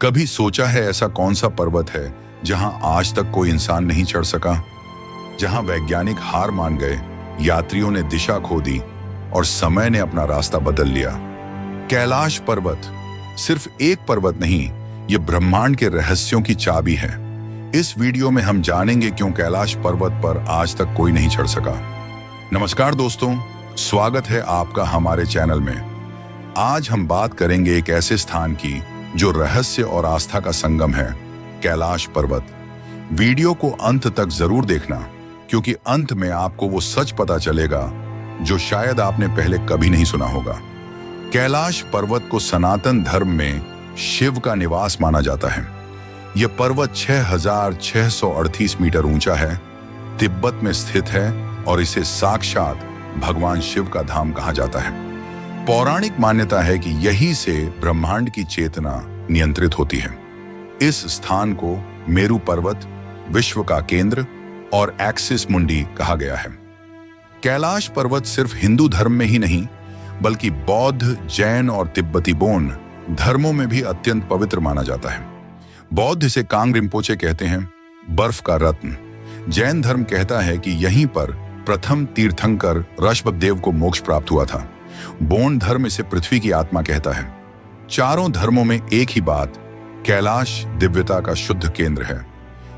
कभी सोचा है ऐसा कौन सा पर्वत है जहां आज तक कोई इंसान नहीं चढ़ सका, जहां वैज्ञानिक हार मान गए, यात्रियों ने दिशा खो दी और समय ने अपना रास्ता बदल लिया। कैलाश पर्वत सिर्फ एक पर्वत नहीं, ये ब्रह्मांड के रहस्यों की चाबी है। इस वीडियो में हम जानेंगे क्यों कैलाश पर्वत पर आज तक कोई नहीं चढ़ सका। नमस्कार दोस्तों, स्वागत है आपका हमारे चैनल में। आज हम बात करेंगे एक ऐसे स्थान की जो रहस्य और आस्था का संगम है, कैलाश पर्वत। वीडियो को अंत तक जरूर देखना, क्योंकि अंत में आपको वो सच पता चलेगा जो शायद आपने पहले कभी नहीं सुना होगा। कैलाश पर्वत को सनातन धर्म में शिव का निवास माना जाता है। यह पर्वत 6638 मीटर ऊंचा है, तिब्बत में स्थित है और इसे साक्षात भगवान शिव का धाम कहा जाता है। पौराणिक मान्यता है कि यहीं से ब्रह्मांड की चेतना नियंत्रित होती है। इस स्थान को मेरू पर्वत, विश्व का केंद्र और एक्सिस मुंडी कहा गया है। कैलाश पर्वत सिर्फ हिंदू धर्म में ही नहीं, बल्कि बौद्ध, जैन और तिब्बती बोन धर्मों में भी अत्यंत पवित्र माना जाता है। बौद्ध इसे कांग रिम्पोचे कहते हैं, बर्फ का रत्न। जैन धर्म कहता है कि यहीं पर प्रथम तीर्थंकर ऋषभदेव को मोक्ष प्राप्त हुआ था। बोन धर्म इसे पृथ्वी की आत्मा कहता है। चारों धर्मों में एक ही बात, कैलाश दिव्यता का शुद्ध केंद्र है।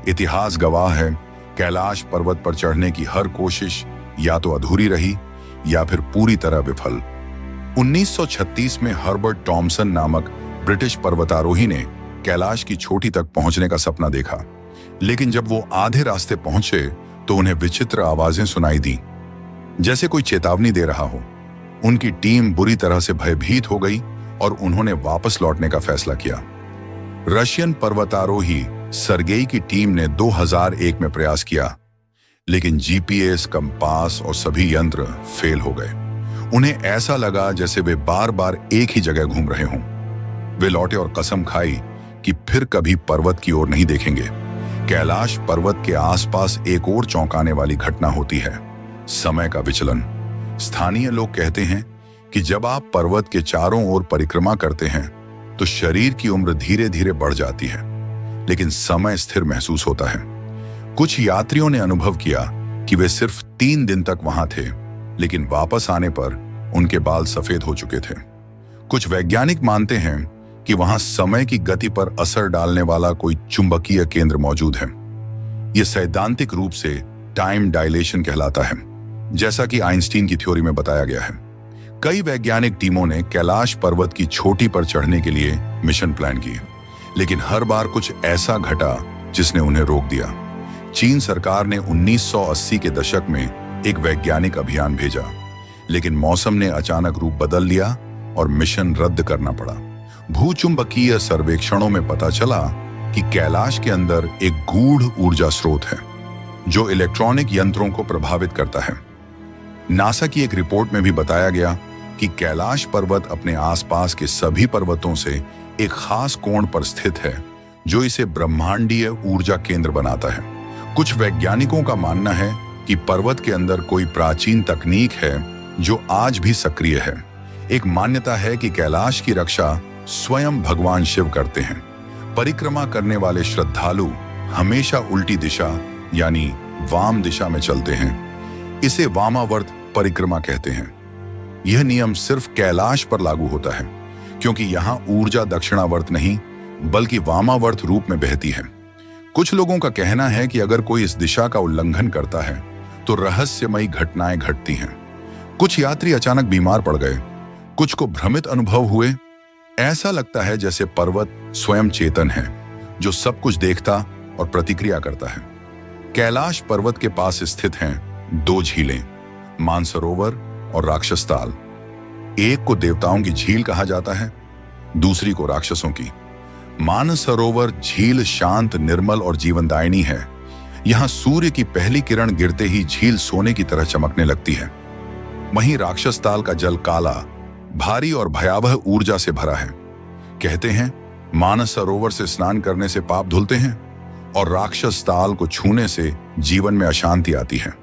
इतिहास गवाह है, कैलाश पर्वत पर चढ़ने की हर कोशिश या तो अधूरी रही या फिर पूरी तरह विफल। 1936 में हर्बर्ट टॉमसन नामक ब्रिटिश पर्वतारोही ने कैलाश की चोटी तक पहुंचने का सपना देखा, लेकिन जब वो आधे रास्ते पहुंचे तो उन्हें विचित्र आवाजें सुनाई दी, जैसे कोई चेतावनी दे रहा हो। उनकी टीम बुरी तरह से भयभीत हो गई और उन्होंने वापस लौटने का फैसला किया। रशियन पर्वतारोही सर्गेई की टीम ने 2001 में प्रयास किया, लेकिन जीपीएस, कंपास और सभी यंत्र फेल हो गए। उन्हें ऐसा लगा जैसे वे बार बार एक ही जगह घूम रहे हों। वे लौटे और कसम खाई कि फिर कभी पर्वत की ओर नहीं देखेंगे। कैलाश पर्वत के आसपास एक और चौंकाने वाली घटना होती है, समय का विचलन। स्थानीय लोग कहते हैं कि जब आप पर्वत के चारों ओर परिक्रमा करते हैं तो शरीर की उम्र धीरे धीरे बढ़ जाती है, लेकिन समय स्थिर महसूस होता है। कुछ यात्रियों ने अनुभव किया कि वे सिर्फ 3 दिन तक वहां थे, लेकिन वापस आने पर उनके बाल सफेद हो चुके थे। कुछ वैज्ञानिक मानते हैं कि वहां समय की गति पर असर डालने वाला कोई चुंबकीय केंद्र मौजूद है। यह सैद्धांतिक रूप से टाइम डायलेशन कहलाता है, जैसा कि आइंस्टीन की थ्योरी में बताया गया है। कई वैज्ञानिक टीमों ने कैलाश पर्वत की चोटी पर चढ़ने के लिए मिशन प्लान किए, लेकिन हर बार कुछ ऐसा घटा जिसने उन्हें रोक दिया। चीन सरकार ने 1980 के दशक में एक वैज्ञानिक अभियान भेजा, लेकिन मौसम ने अचानक रूप बदल लिया और मिशन रद्द करना पड़ा। भूचुंबकीय सर्वेक्षणों में पता चला कि कैलाश के अंदर एक गूढ़ ऊर्जा स्रोत है जो इलेक्ट्रॉनिक यंत्रों को प्रभावित करता है। नासा की एक रिपोर्ट में भी बताया गया कि कैलाश पर्वत अपने आसपास के सभी पर्वतों से एक खास कोण पर स्थित है, जो इसे ब्रह्मांडीय ऊर्जा केंद्र बनाता है। कुछ वैज्ञानिकों का मानना है कि पर्वत के अंदर कोई प्राचीन तकनीक है जो आज भी सक्रिय है। एक मान्यता है कि कैलाश की रक्षा स्वयं भगवान शिव करते हैं। परिक्रमा करने वाले श्रद्धालु हमेशा उल्टी दिशा यानी वाम दिशा में चलते हैं। इसे वामावर्त परिक्रमा कहते हैं। यह नियम सिर्फ कैलाश पर लागू होता है, क्योंकि यहां ऊर्जा दक्षिणावर्त नहीं बल्कि वामावर्त रूप में बहती है। कुछ लोगों का कहना है कि अगर कोई इस दिशा का उल्लंघन करता है तो रहस्यमयी घटनाएं घटती हैं। कुछ यात्री अचानक बीमार पड़ गए, कुछ को भ्रमित अनुभव हुए। ऐसा लगता है जैसे पर्वत स्वयं चेतन है, जो सब कुछ देखता और प्रतिक्रिया करता है। कैलाश पर्वत के पास स्थित हैं 2 झीलें, मानसरोवर और राक्षस ताल। एक को देवताओं की झील कहा जाता है, दूसरी को राक्षसों की। मानसरोवर झील शांत, निर्मल और जीवनदायिनी है। यहां सूर्य की पहली किरण गिरते ही झील सोने की तरह चमकने लगती है। वहीं राक्षस ताल का जल काला, भारी और भयावह ऊर्जा से भरा है। कहते हैं मानसरोवर से स्नान करने से पाप धुलते हैं और राक्षस ताल को छूने से जीवन में अशांति आती है।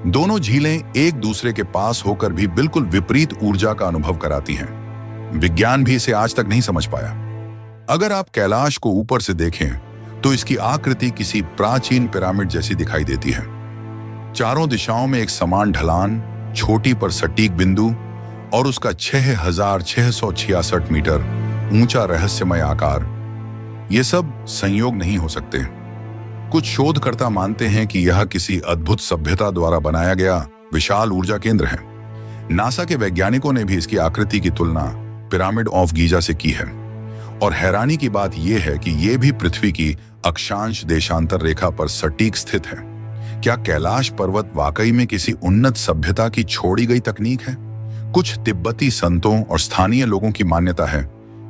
दोनों झीलें एक दूसरे के पास होकर भी बिल्कुल विपरीत ऊर्जा का अनुभव कराती हैं। विज्ञान भी इसे आज तक नहीं समझ पाया। अगर आप कैलाश को ऊपर से देखें तो इसकी आकृति किसी प्राचीन पिरामिड जैसी दिखाई देती है। चारों दिशाओं में एक समान ढलान, छोटी पर सटीक बिंदु और उसका 6666 मीटर ऊंचा रहस्यमय आकार, ये सब संयोग नहीं हो सकते। कुछ शोधकर्ता मानते हैं कि यह किसी अद्भुत सभ्यता द्वारा बनाया गया विशाल ऊर्जा केंद्र है। नासा के वैज्ञानिकों ने भी इसकी आकृति की तुलना पिरामिड ऑफ गीजा से की है। और हैरानी की बात यह है कि यह भी पृथ्वी की अक्षांश देशांतर रेखा पर सटीक स्थित है। क्या कैलाश पर्वत वाकई में किसी उन्नत सभ्यता की छोड़ी गई तकनीक है? कुछ तिब्बती संतों और स्थानीय लोगों की मान्यता है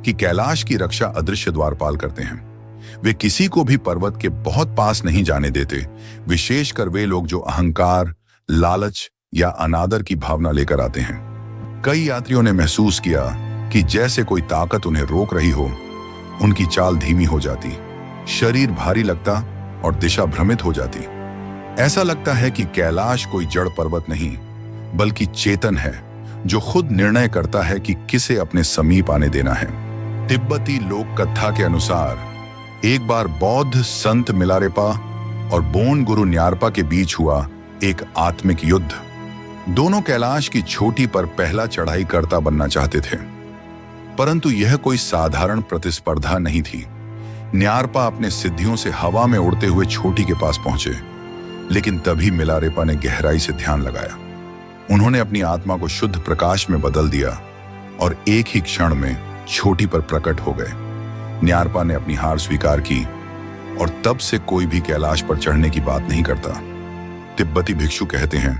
कि कैलाश की रक्षा अदृश्य द्वारपाल करते हैं। वे किसी को भी पर्वत के बहुत पास नहीं जाने देते, विशेषकर वे लोग जो अहंकार, लालच या अनादर की भावना लेकर आते हैं। कई यात्रियों ने महसूस किया कि जैसे कोई ताकत उन्हें रोक रही हो। उनकी चाल धीमी हो जाती, शरीर भारी लगता और दिशा भ्रमित हो जाती। ऐसा लगता है कि कैलाश कोई जड़ पर्वत नहीं, बल्कि चेतन है जो खुद निर्णय करता है कि किसे अपने समीप आने देना है। तिब्बती लोक कथा के अनुसार एक बार बौद्ध संत मिलारेपा और बोन गुरु न्यारपा के बीच हुआ एक आत्मिक युद्ध। दोनों कैलाश की चोटी पर पहला चढ़ाई करता बनना चाहते थे, परंतु यह कोई साधारण प्रतिस्पर्धा नहीं थी। न्यारपा अपने सिद्धियों से हवा में उड़ते हुए चोटी के पास पहुंचे, लेकिन तभी मिलारेपा ने गहराई से ध्यान लगाया। उन्होंने अपनी आत्मा को शुद्ध प्रकाश में बदल दिया और एक ही क्षण में चोटी पर प्रकट हो गए। न्यारपा ने अपनी हार स्वीकार की और तब से कोई भी कैलाश पर चढ़ने की बात नहीं करता। तिब्बती भिक्षु कहते हैं,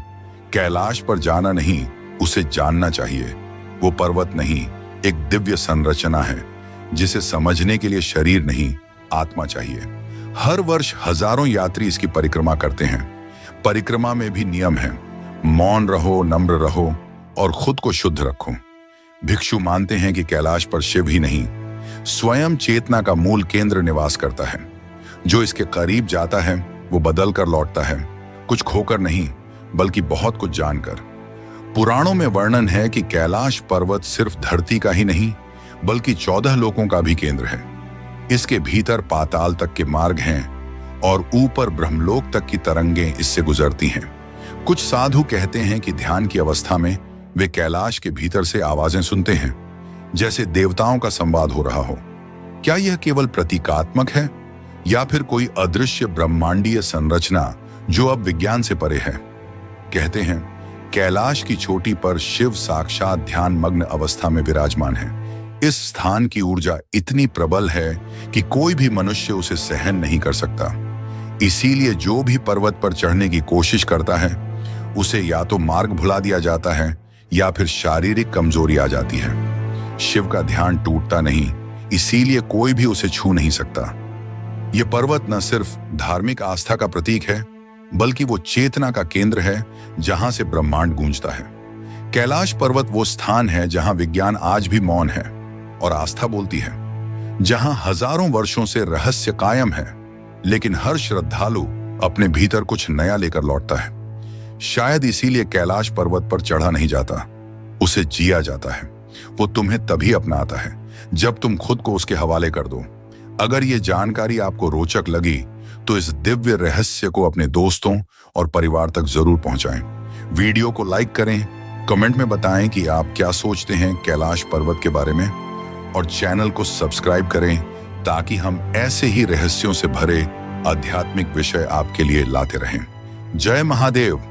कैलाश पर जाना नहीं, उसे जानना चाहिए। वो पर्वत नहीं, एक दिव्य संरचना है जिसे समझने के लिए शरीर नहीं, आत्मा चाहिए। हर वर्ष हजारों यात्री इसकी परिक्रमा करते हैं। परिक्रमा में भी नियम है, मौन रहो, नम्र रहो और खुद को शुद्ध रखो। भिक्षु मानते हैं कि कैलाश पर शिव ही नहीं, स्वयं चेतना का मूल केंद्र निवास करता है। जो इसके करीब जाता है वो बदल कर लौटता है, कुछ खोकर नहीं बल्कि बहुत कुछ जानकर। पुराणों में वर्णन है कि कैलाश पर्वत सिर्फ धरती का ही नहीं बल्कि 14 लोकों का भी केंद्र है। इसके भीतर पाताल तक के मार्ग हैं और ऊपर ब्रह्मलोक तक की तरंगें इससे गुजरती हैं। कुछ साधु कहते हैं कि ध्यान की अवस्था में वे कैलाश के भीतर से आवाजें सुनते हैं, जैसे देवताओं का संवाद हो रहा हो। क्या यह केवल प्रतीकात्मक है या फिर कोई अदृश्य ब्रह्मांडीय संरचना जो अब विज्ञान से परे है? कहते हैं कैलाश की चोटी पर शिव साक्षात ध्यान मग्न अवस्था में विराजमान है। इस स्थान की ऊर्जा इतनी प्रबल है कि कोई भी मनुष्य उसे सहन नहीं कर सकता। इसीलिए जो भी पर्वत पर चढ़ने की कोशिश करता है उसे या तो मार्ग भुला दिया जाता है या फिर शारीरिक कमजोरी आ जाती है। शिव का ध्यान टूटता नहीं, इसीलिए कोई भी उसे छू नहीं सकता। यह पर्वत न सिर्फ धार्मिक आस्था का प्रतीक है बल्कि वो चेतना का केंद्र है जहां से ब्रह्मांड गूंजता है। कैलाश पर्वत वो स्थान है जहां विज्ञान आज भी मौन है और आस्था बोलती है, जहां हजारों वर्षों से रहस्य कायम है, लेकिन हर श्रद्धालु अपने भीतर कुछ नया लेकर लौटता है। शायद इसीलिए कैलाश पर्वत पर चढ़ा नहीं जाता, उसे जिया जाता है। वो तुम्हें तभी अपनाता है जब तुम खुद को उसके हवाले कर दो। अगर ये जानकारी आपको रोचक लगी तो इस दिव्य रहस्य को अपने दोस्तों और परिवार तक जरूर पहुंचाएं। वीडियो को लाइक करें, कमेंट में बताएं कि आप क्या सोचते हैं कैलाश पर्वत के बारे में, और चैनल को सब्सक्राइब करें ताकि हम ऐसे ही रहस्यों से भरे आध्यात्मिक विषय आपके लिए लाते रहें। जय महादेव।